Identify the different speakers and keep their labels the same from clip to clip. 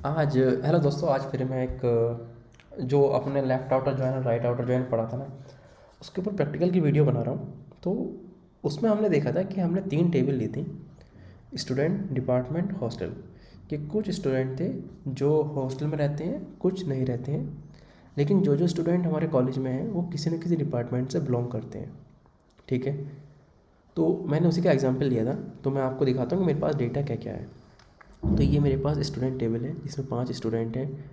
Speaker 1: आज हेलो दोस्तों, आज फिर मैं एक जो अपने लेफ़्ट आउटर जॉइन और राइट आउटर जॉइन पढ़ा था ना, उसके ऊपर प्रैक्टिकल की वीडियो बना रहा हूँ। तो उसमें हमने देखा था कि हमने 3 टेबल ली थी, स्टूडेंट, डिपार्टमेंट, हॉस्टल। कि कुछ स्टूडेंट थे जो हॉस्टल में रहते हैं, कुछ नहीं रहते हैं। लेकिन जो जो स्टूडेंट हमारे कॉलेज में हैं वो किसी न किसी डिपार्टमेंट से बिलोंग करते हैं। ठीक है, तो मैंने उसी का एग्जाम्पल लिया था। तो मैं आपको दिखाता हूँ कि मेरे पास डेटा क्या क्या है। तो ये मेरे पास स्टूडेंट टेबल है जिसमें 5 स्टूडेंट हैं,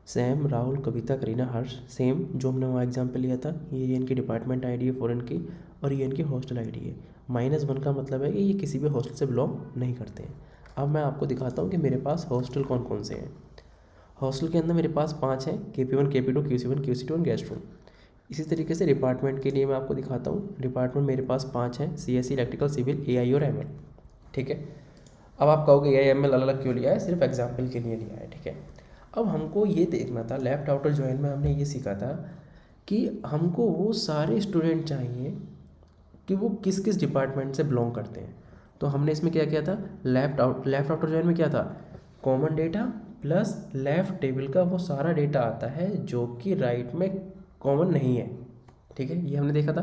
Speaker 1: सैम, राहुल, कविता, करीना, हर्ष। सेम जो हमने वहाँ एग्जाम्पल लिया था, ये इनकी डिपार्टमेंट आईडी है फॉरेन की, और ये इनकी हॉस्टल आईडी है। -1 का मतलब है कि ये किसी भी हॉस्टल से बिलोंग नहीं करते हैं। अब मैं आपको दिखाता हूँ कि मेरे पास हॉस्टल कौन कौन से हैं। हॉस्टल के अंदर मेरे पास 5 हैं, KP1, KP2, QC1, QC2 और गेस्ट रूम। इसी तरीके से डिपार्टमेंट के लिए मैं आपको दिखाता हूँ। डिपार्टमेंट मेरे पास 5 हैं, CSE, इलेक्ट्रिकल, सिविल, AI और ML। ठीक है, अब आप कहोगे AI ML अलग अलग क्यों लिया है, सिर्फ एग्जाम्पल के लिए लिया है। ठीक है, अब हमको ये देखना था, लेफ़्ट आउटर जॉइन में हमने ये सीखा था कि हमको वो सारे स्टूडेंट चाहिए कि वो किस किस डिपार्टमेंट से बिलोंग करते हैं। तो हमने इसमें क्या किया था, लेफ़्ट आउटर जॉइन में क्या था, common data plus left table का वो सारा डेटा आता है जो कि राइट में कॉमन नहीं है। ठीक है, ये हमने देखा था।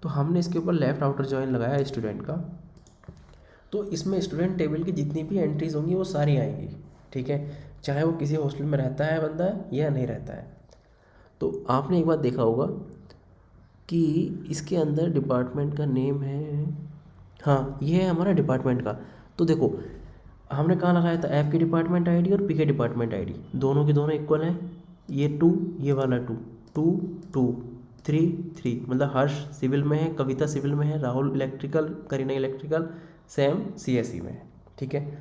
Speaker 1: तो हमने इसके ऊपर लेफ़्ट आउटर जॉइन लगाया स्टूडेंट का। तो इसमें स्टूडेंट टेबल की जितनी भी एंट्रीज होंगी वो सारी आएंगी। ठीक है, चाहे वो किसी हॉस्टल में रहता है बंदा या नहीं रहता है। तो आपने एक बात देखा होगा कि इसके अंदर डिपार्टमेंट का नेम है, हाँ ये है हमारा डिपार्टमेंट का। तो देखो, हमने कहाँ लगाया था, F की डिपार्टमेंट आईडी और P के डिपार्टमेंट आईडी दोनों के दोनों इक्वल हैं। ये 2, ये वाला 2, 2, 2, 3, 3, मतलब हर्ष सिविल में है, कविता सिविल में है, Rahul electrical, Kareena electrical, Sam CSE में है। ठीक है,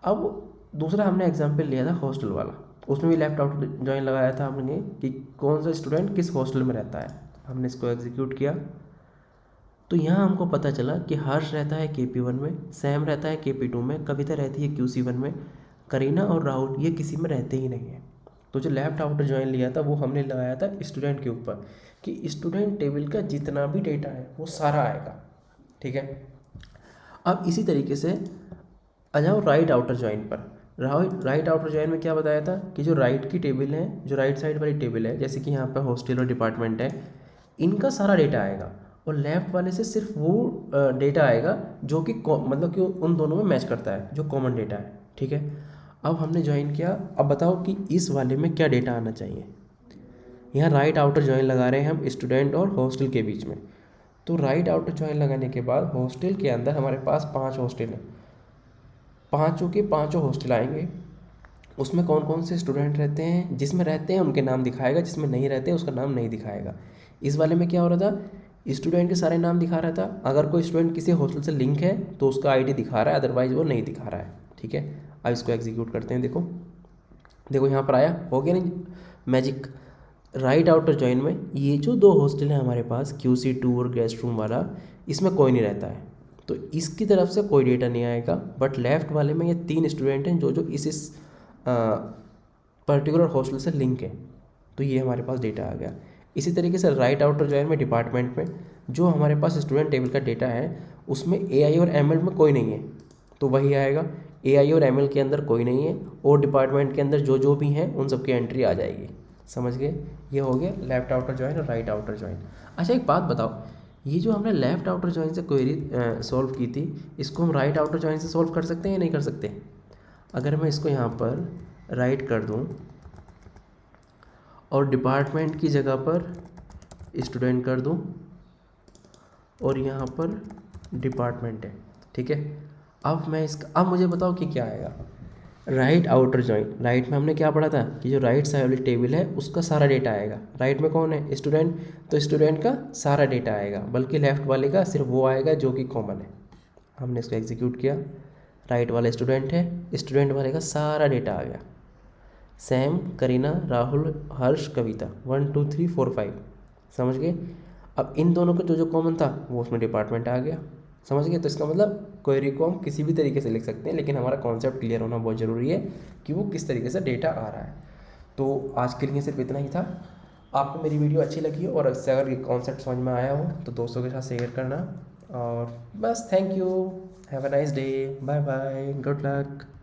Speaker 1: अब दूसरा हमने एग्जाम्पल लिया था हॉस्टल वाला। उसमें भी लेफ्ट आउट जॉइन लगाया था हमने कि कौन सा स्टूडेंट किस हॉस्टल में रहता है। हमने इसको एग्जीक्यूट किया। तो यहाँ हमको पता चला कि हर्ष रहता है KP1 में, सैम रहता है KP2 में, कविता रहती है QC1 में, करीना और राहुल ये किसी में रहते ही नहीं है। तो जो लेफ़्ट आउटर जॉइन लिया था वो हमने लगाया था स्टूडेंट के ऊपर कि स्टूडेंट टेबल का जितना भी डेटा है वो सारा आएगा। ठीक है, अब इसी तरीके से आ जाओ राइट आउटर जॉइन पर। राइट आउटर जॉइन में क्या बताया था कि जो राइट की टेबल है, जो राइट साइड वाली टेबल है, जैसे कि यहाँ पर हॉस्टल और डिपार्टमेंट है, इनका सारा डेटा आएगा। और लेफ्ट वाले से सिर्फ वो डेटा आएगा जो कि मतलब कि उन दोनों में मैच करता है, जो कॉमन डेटा है। ठीक है, अब हमने ज्वाइन किया। अब बताओ कि इस वाले में क्या डेटा आना चाहिए। यहाँ राइट आउटर जॉइन लगा रहे हैं हम स्टूडेंट और हॉस्टल के बीच में। तो राइट आउटर जॉइन लगाने के बाद हॉस्टल के अंदर हमारे पास 5 हॉस्टल हैं, पाँचों के पाँचों हॉस्टल आएंगे। उसमें कौन कौन से स्टूडेंट रहते हैं, जिसमें रहते हैं उनके नाम दिखाएगा, जिसमें नहीं रहते हैं उसका नाम नहीं दिखाएगा। इस वाले में क्या हो रहा था, स्टूडेंट के सारे नाम दिखा रहा था। अगर कोई स्टूडेंट किसी हॉस्टल से लिंक है तो उसका आईडी दिखा रहा है, अदरवाइज वो नहीं दिखा रहा है। ठीक है, अब इसको एग्जीक्यूट करते हैं। देखो देखो यहाँ पर आया, हो गया नहीं मैजिक। राइट आउटर जॉइन में ये जो 2 हॉस्टल हैं हमारे पास, QC2 और गेस्ट रूम वाला, इसमें कोई नहीं रहता है तो इसकी तरफ से कोई डेटा नहीं आएगा। बट लेफ़्ट वाले में ये 3 स्टूडेंट हैं जो जो इस पर्टिकुलर हॉस्टल से लिंक है, तो ये हमारे पास डेटा आ गया। इसी तरीके से राइट आउटर जॉइन में डिपार्टमेंट में जो हमारे पास स्टूडेंट टेबल का डेटा है उसमें AI और ML में कोई नहीं है, तो वही आएगा। AI और ML के अंदर कोई नहीं है, और डिपार्टमेंट के अंदर जो जो भी हैं उन सबकी एंट्री आ जाएगी। समझ गए, ये हो गया लेफ़्ट आउटर जॉइन और राइट आउटर जॉइन। अच्छा एक बात बताओ, ये जो हमने लेफ़्ट आउटर जॉइन से क्वेरी सॉल्व की थी, इसको हम राइट आउटर जॉइन से सॉल्व कर सकते हैं या नहीं कर सकते। अगर मैं इसको यहाँ पर राइट कर दूँ और डिपार्टमेंट की जगह पर स्टूडेंट कर दूँ और यहाँ पर डिपार्टमेंट है। ठीक है, अब मुझे बताओ कि क्या आएगा। राइट आउटर जॉइन, राइट में हमने क्या पढ़ा था कि जो राइट साइड वाली टेबल है उसका सारा डेटा आएगा। राइट में कौन है, स्टूडेंट, तो स्टूडेंट का सारा डेटा आएगा, बल्कि लेफ्ट वाले का सिर्फ वो आएगा जो कि कॉमन है। हमने इसको एग्जीक्यूट किया, राइट वाला स्टूडेंट है, स्टूडेंट वाले का सारा डेटा आ गया। सैम, करीना, राहुल, हर्ष, कविता, 1 2 3 4 5। समझ गए, अब इन दोनों का जो जो कॉमन था वो उसमें डिपार्टमेंट आ गया। समझ गए, तो इसका मतलब क्वेरी को हम किसी भी तरीके से लिख सकते हैं, लेकिन हमारा कॉन्सेप्ट क्लियर होना बहुत ज़रूरी है कि वो किस तरीके से डेटा आ रहा है। तो आज के लिए सिर्फ इतना ही था। आपको मेरी वीडियो अच्छी लगी और अगर ये कॉन्सेप्ट समझ में आया हो तो दोस्तों के साथ शेयर करना। और बस, thank you, have a nice day, bye bye, good luck.